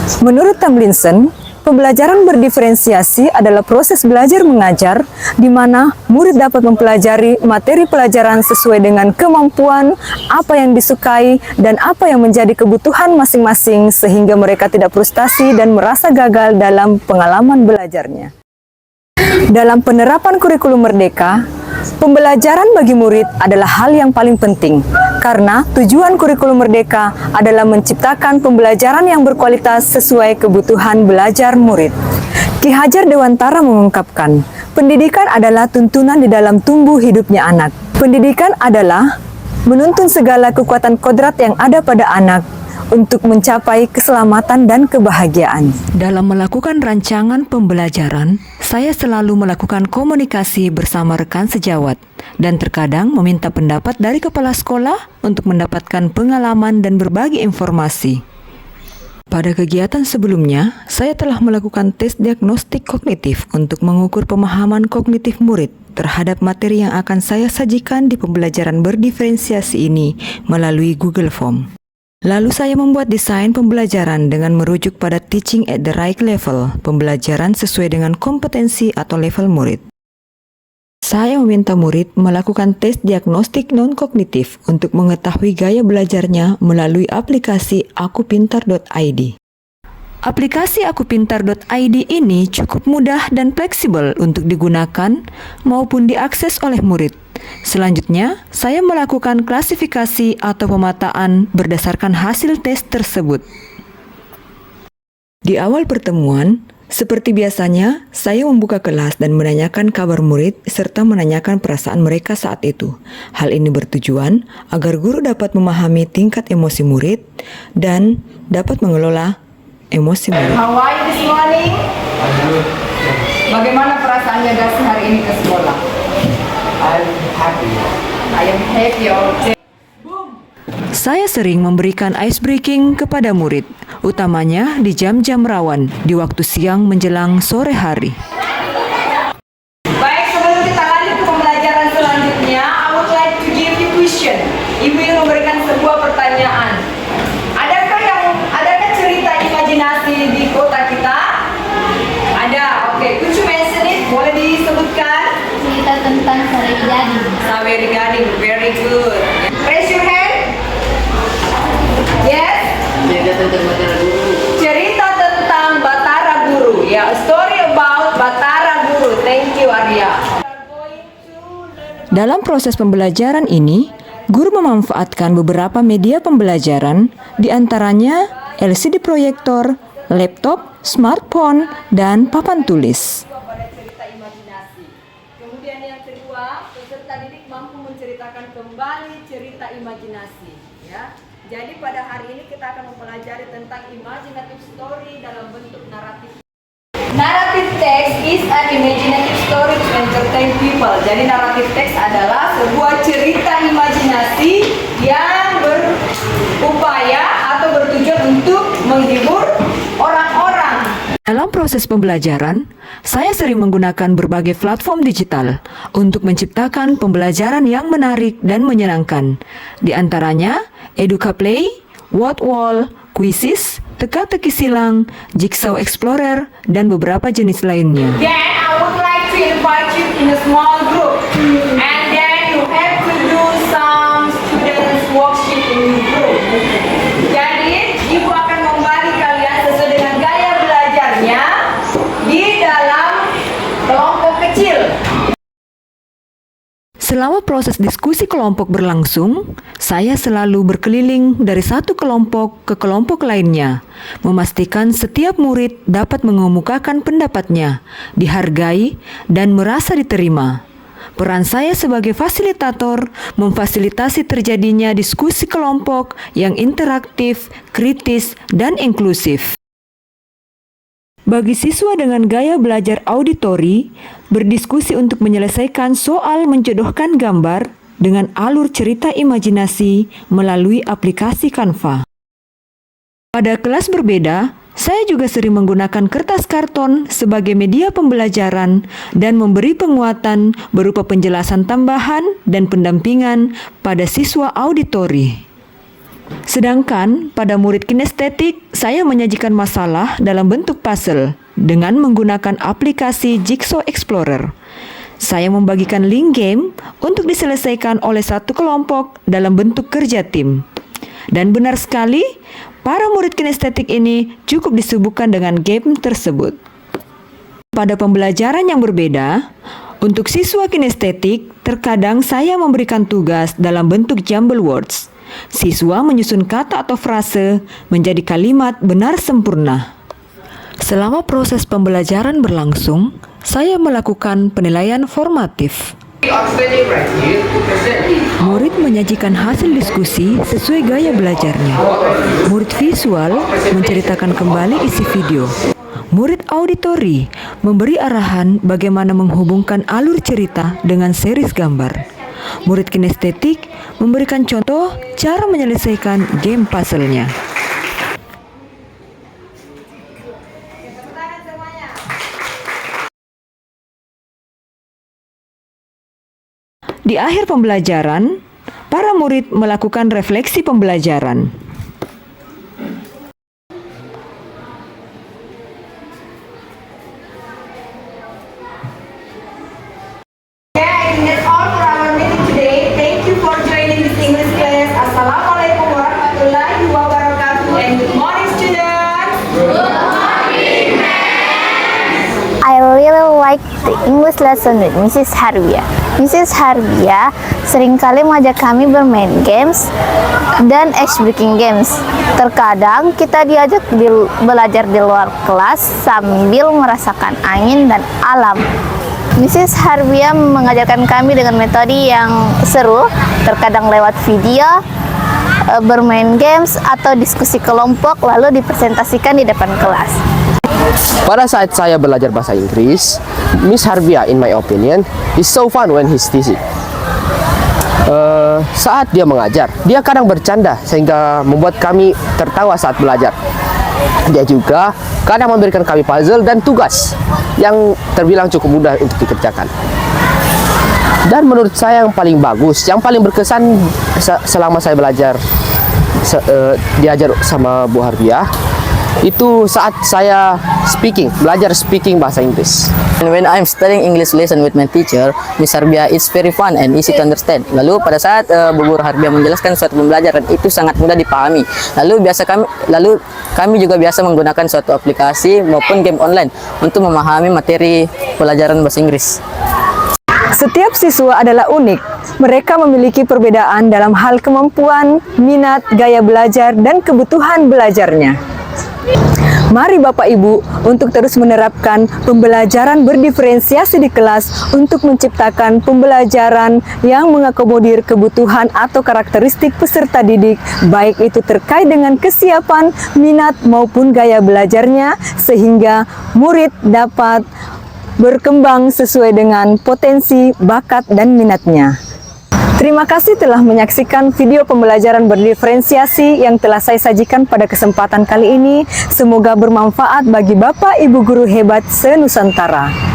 Menurut Tomlinson, pembelajaran berdiferensiasi adalah proses belajar mengajar di mana murid dapat mempelajari materi pelajaran sesuai dengan kemampuan, apa yang disukai, dan apa yang menjadi kebutuhan masing-masing sehingga mereka tidak frustasi dan merasa gagal dalam pengalaman belajarnya. Dalam penerapan kurikulum Merdeka, pembelajaran bagi murid adalah hal yang paling penting karena tujuan kurikulum Merdeka adalah menciptakan pembelajaran yang berkualitas sesuai kebutuhan belajar murid. Ki Hajar Dewantara mengungkapkan, pendidikan adalah tuntunan di dalam tumbuh hidupnya anak. Pendidikan adalah menuntun segala kekuatan kodrat yang ada pada anak untuk mencapai keselamatan dan kebahagiaan. Dalam melakukan rancangan pembelajaran, saya selalu melakukan komunikasi bersama rekan sejawat dan terkadang meminta pendapat dari kepala sekolah untuk mendapatkan pengalaman dan berbagi informasi. Pada kegiatan sebelumnya, saya telah melakukan tes diagnostik kognitif untuk mengukur pemahaman kognitif murid terhadap materi yang akan saya sajikan di pembelajaran berdiferensiasi ini melalui Google Form. Lalu saya membuat desain pembelajaran dengan merujuk pada teaching at the right level, pembelajaran sesuai dengan kompetensi atau level murid. Saya meminta murid melakukan tes diagnostik non-kognitif untuk mengetahui gaya belajarnya melalui aplikasi akupintar.id. Aplikasi akupintar.id ini cukup mudah dan fleksibel untuk digunakan maupun diakses oleh murid. Selanjutnya, saya melakukan klasifikasi atau pemataan berdasarkan hasil tes tersebut. Di awal pertemuan, seperti biasanya, saya membuka kelas dan menanyakan kabar murid serta menanyakan perasaan mereka saat itu. Hal ini bertujuan agar guru dapat memahami tingkat emosi murid dan dapat mengelola emosi murid. How are you this morning? Bagaimana perasaannya Gas hari ini ke sekolah? I'm happy. I am happy all day. Saya sering memberikan ice breaking kepada murid, utamanya di jam-jam rawan, di waktu siang menjelang sore hari. Baik, sebelum kita lanjut ke pembelajaran selanjutnya, I would like to give you question. Ibu yang memberikan sebuah pertanyaan. Adakah cerita imajinasi di kota kita? Ada. Oke, could you mention it? Boleh disebutkan? Cerita tentang Saweri Gading. Saweri Gading, very good. Raise your hand. Yes. Cerita tentang Batara Guru. Cerita tentang Batara Guru. Ya, a story about Batara Guru. Thank you, Arya. Dalam proses pembelajaran ini, guru memanfaatkan beberapa media pembelajaran, di antaranya LCD proyektor, laptop, smartphone, dan papan tulis. Cerita imajinasi. Kemudian yang kedua, peserta didik mampu menceritakan kembali cerita imajinasi. Ya. Jadi pada hari ini kita akan mempelajari tentang imaginative story dalam bentuk naratif. Narrative text is an imaginative story to entertain people. Jadi narrative text adalah sebuah cerita imajinasi yang berupaya atau bertujuan untuk menghibur orang-orang. Dalam proses pembelajaran, saya sering menggunakan berbagai platform digital untuk menciptakan pembelajaran yang menarik dan menyenangkan. Di antaranya, EducaPlay, WordWall, Quizzes, Teka-teki silang, Jigsaw Explorer, dan beberapa jenis lainnya. Then I would like to invite you in a small group, and then you have to do some students worksheet in your group. Jadi ibu akan membagi kalian sesuai dengan gaya belajarnya di dalam kelompok kecil. Selama proses diskusi kelompok berlangsung, saya selalu berkeliling dari satu kelompok ke kelompok lainnya, memastikan setiap murid dapat mengemukakan pendapatnya, dihargai, dan merasa diterima. Peran saya sebagai fasilitator memfasilitasi terjadinya diskusi kelompok yang interaktif, kritis, dan inklusif. Bagi siswa dengan gaya belajar auditori, berdiskusi untuk menyelesaikan soal menjodohkan gambar dengan alur cerita imajinasi melalui aplikasi Canva. Pada kelas berbeda, saya juga sering menggunakan kertas karton sebagai media pembelajaran dan memberi penguatan berupa penjelasan tambahan dan pendampingan pada siswa auditori. Sedangkan pada murid kinestetik, saya menyajikan masalah dalam bentuk puzzle dengan menggunakan aplikasi Jigsaw Explorer. Saya membagikan link game untuk diselesaikan oleh satu kelompok dalam bentuk kerja tim. Dan benar sekali, para murid kinestetik ini cukup disibukkan dengan game tersebut. Pada pembelajaran yang berbeda, untuk siswa kinestetik, terkadang saya memberikan tugas dalam bentuk jumble words. Siswa menyusun kata atau frase menjadi kalimat benar sempurna. Selama proses pembelajaran berlangsung, saya melakukan penilaian formatif. Murid menyajikan hasil diskusi sesuai gaya belajarnya. Murid visual menceritakan kembali isi video. Murid auditori memberi arahan bagaimana menghubungkan alur cerita dengan series gambar. Murid kinestetik memberikan contoh cara menyelesaikan game puzzle-nya. Di akhir pembelajaran, para murid melakukan refleksi pembelajaran. That's all for our meeting today. Thank you for joining this English class. Assalamualaikum warahmatullahi wabarakatuh and good morning students. I really like the English lesson with Mrs. Harbia. Mrs. Harbia seringkali mengajak kami bermain games dan ice-breaking games. Terkadang kita diajak belajar di luar kelas sambil merasakan angin dan alam. Mrs. Harbia mengajarkan kami dengan metode yang seru, terkadang lewat video, bermain games, atau diskusi kelompok lalu dipresentasikan di depan kelas. Pada saat saya belajar bahasa Inggris, Miss Harbia, in my opinion, is so fun when he's teaching. Saat dia mengajar, dia kadang bercanda sehingga membuat kami tertawa saat belajar. Dia juga kadang memberikan kami puzzle dan tugas yang terbilang cukup mudah untuk dikerjakan. Dan menurut saya yang paling bagus, yang paling berkesan selama saya belajar diajar sama Bu Harbia, itu saat saya belajar speaking bahasa Inggris. And when I'm studying English lesson with my teacher, Miss Harbia, it's very fun and easy to understand. Lalu pada saat Bu Guru Harbia menjelaskan suatu pembelajaran itu sangat mudah dipahami. Lalu kami juga biasa menggunakan suatu aplikasi maupun game online untuk memahami materi pelajaran bahasa Inggris. Setiap siswa adalah unik. Mereka memiliki perbedaan dalam hal kemampuan, minat, gaya belajar, dan kebutuhan belajarnya. Mari Bapak Ibu untuk terus menerapkan pembelajaran berdiferensiasi di kelas untuk menciptakan pembelajaran yang mengakomodir kebutuhan atau karakteristik peserta didik, baik itu terkait dengan kesiapan, minat maupun gaya belajarnya, sehingga murid dapat berkembang sesuai dengan potensi, bakat, dan minatnya. Terima kasih telah menyaksikan video pembelajaran berdiferensiasi yang telah saya sajikan pada kesempatan kali ini. Semoga bermanfaat bagi Bapak Ibu guru hebat se-Nusantara.